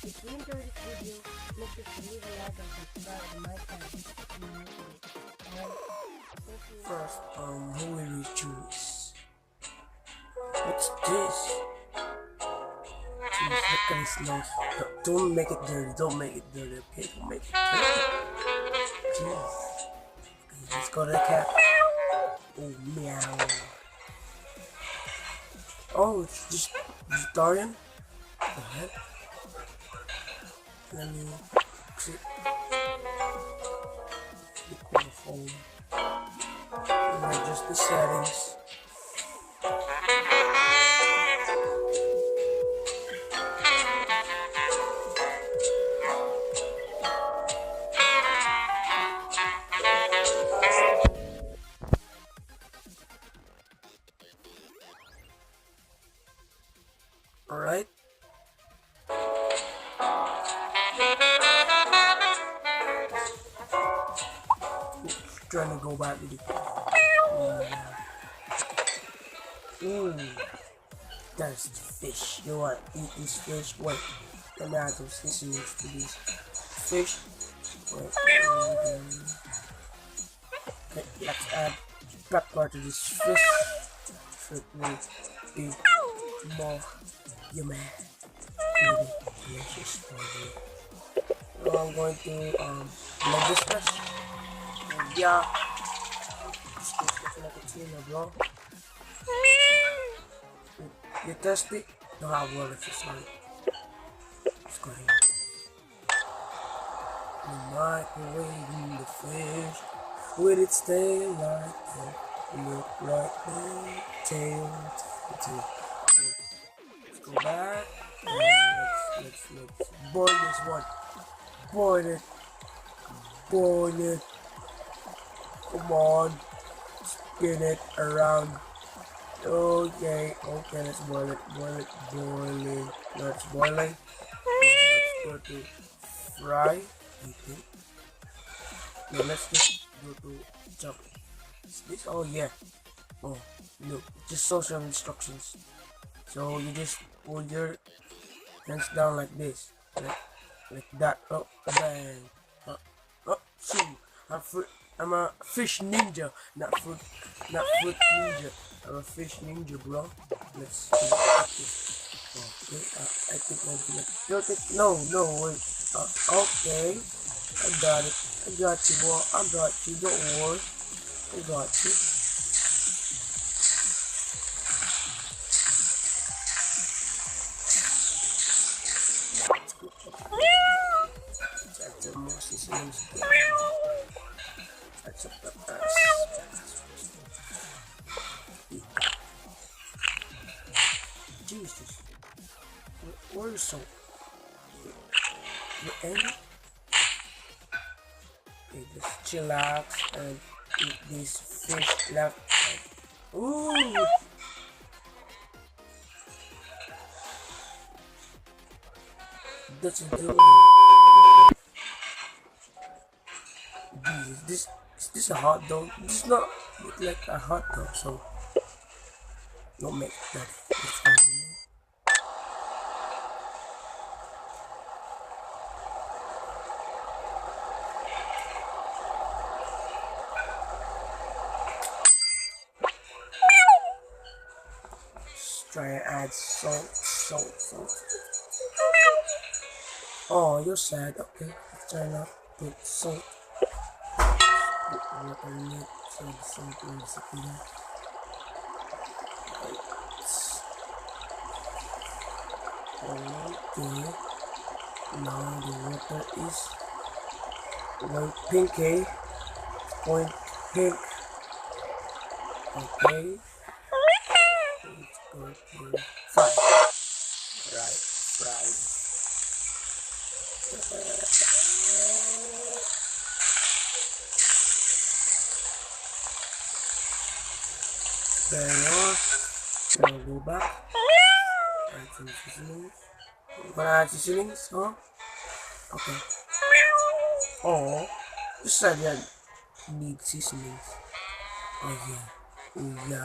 If you enjoyed this video, make sure to leave a like and subscribe to my channel. First, who will we choose? What's this? Jeez, look at his nose. Don't make it dirty. Don't make it dirty. Okay, don't make it dirty. Jeez. Okay, let's go to the cat. Oh, meow. Oh, it's just Dorian. What the heck? Let me click on the phone. And adjust the settings. Alright. Trying to go back to the that's the fish. You want to eat this fish? Wait, let me add some seasonings to this fish. Wait, okay, let's add pepper to this fish. So it will be more yummy, delicious for you. So I'm going to blend this fish. And yeah, this tastes like a tuna, bro. You thirsty? Don't have water for sorry. Let's go ahead. You microwaving the fish with its tail like that. Look like that tail. Let's go back. And let's boil this one. Boil it. Boil it. Come on. Spin it around. Okay, let's boil it. Boiling. No, it's boiling. Let's go to fry. Okay. Now let's just go to chop. This, oh yeah. Oh, look, just saw some instructions. So you just pull your hands down like this, like that. Oh, bang. Oh, shoot. I'm a fish ninja, not fruit ninja. I'm a fish ninja, bro. Let's see this. Okay, I think I'll be like, no, wait. Okay, I got it. I got you, boy. I got you. Don't worry. I got you. That's the most seasonings. That's a pepper. Jesus. Where is salt? The end? Okay, just chillax and eat this fish left. Ooh! That's a good one. Is this a hot dog? This does not look like a hot dog, so don't make that. Let's try and add salt. Oh, you're sad. Okay, let's try not to put salt. Water in it, so the salt will disappear. Okay, now the water is going pinky, going pink. Okay, let's go to fry. Right, fried. There you are. Now go back. Add some seasonings. Gonna add seasonings, huh? Okay. Oh, you said you need seasonings. Oh yeah.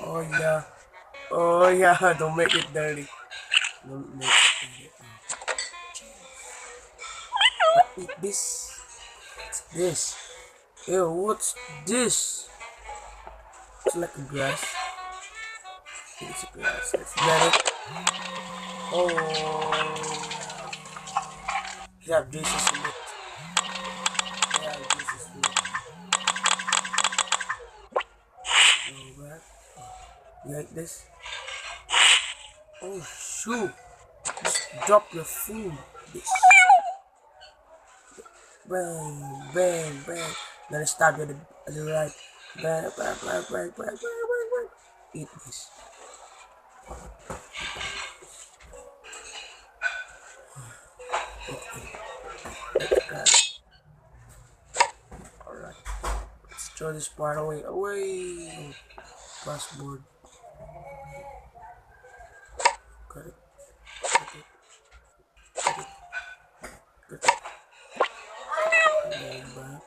Oh yeah. Don't make it dirty. Don't make it Eat this. What's this? Ew, what's this? It's like a grass. It's a grass. Let's get it. Oh, you have juices in it. You have juices in it. Alright. You like this? Oh shoot! Just drop your food. This. Bang, bang, bang. Then start with the right. Bang, bang, bang, bang, bang, bang, bang, bang. Eat this. Alright. Let's throw this part away. Away! Passboard. Cut it. Cut it. Cut it. Cut it. And back.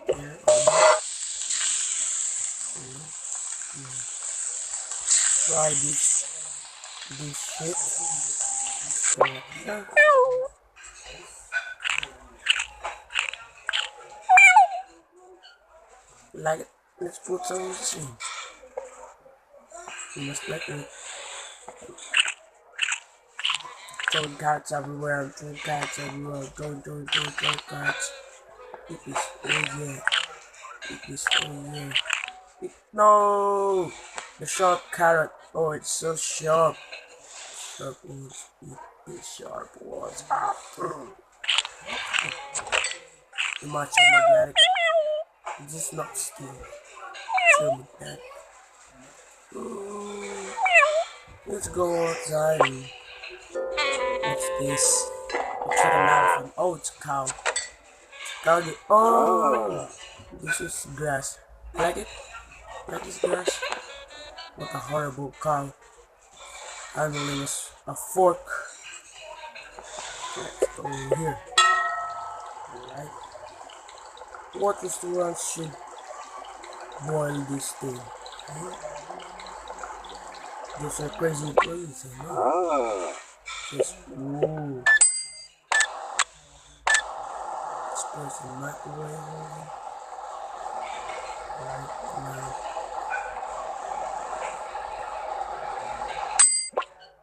Here. Try this shit. So, yeah. Like it. Let's put some of this in. You must like it. Throwing cards everywhere. I'm throwing cards everywhere. Throwing cards. Eat this. Oh yeah. Eat this. Oh yeah. No! The sharp carrot. Oh, it's so sharp. Sharp ones. Eat these sharp ones. Ah. The matcha magnetic. It's just not steel. So magnetic. Let's go outside. What's this? Let's check an elephant. Oh, it's a cow. Cow. Oh! This is grass. Like it? Like this grass? What a horrible cow. Handling a fork. Let's go in here. Alright. What restaurant should boil this thing? Those are crazy employees, I know. Just, ooh. Let's place the microwave. Right now.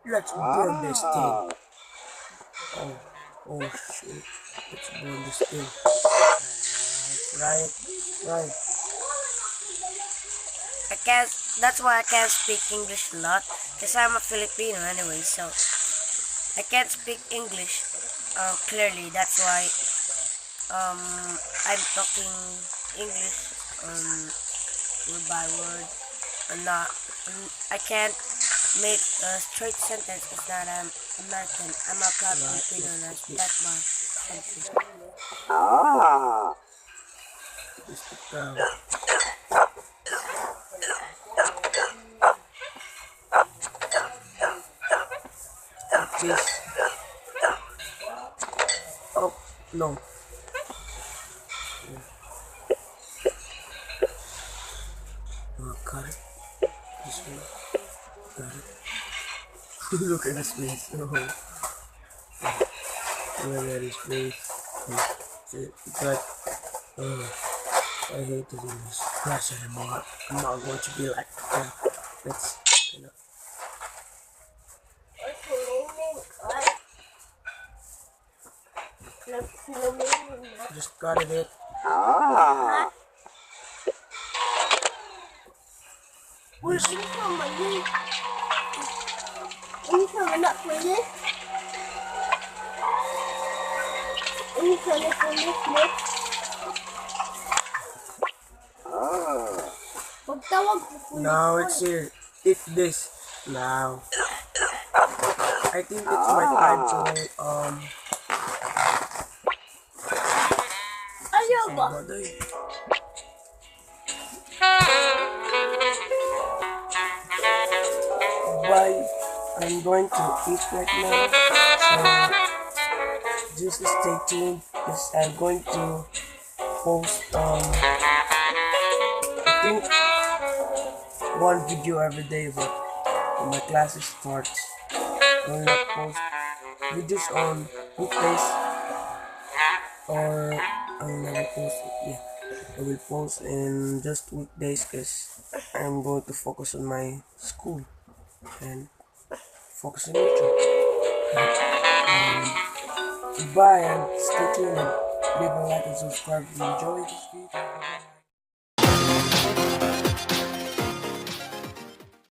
Let's burn this thing. Oh shit. Let's burn this thing. Right. That's why I can't speak English a lot, because I'm a Filipino anyway, so I can't speak English clearly. That's why I'm talking English word by word, and I can't make a straight sentence because that I'm American. I'm a proud Filipino, and that's my country. It's the cow. This. Oh no. Oh, got it. This way. Got it. Look at his face. Oh. Look at his face. It's like, I hate to do this class anymore. I'm not going to be like, let's, you know. Just got it. Where's it from, my dude? Are you coming up with it? Are you coming from this next? Now it's here. Eat this now. I think it's my time to bye. I'm going to eat right now. So just stay tuned because I'm going to post I think one video every day, but when my classes starts, I will not post videos on weekdays or I'll never post it. Yeah, I will post in just weekdays because I'm going to focus on my school and focus on YouTube. Goodbye and stay tuned. Leave a like and subscribe if you enjoyed this video.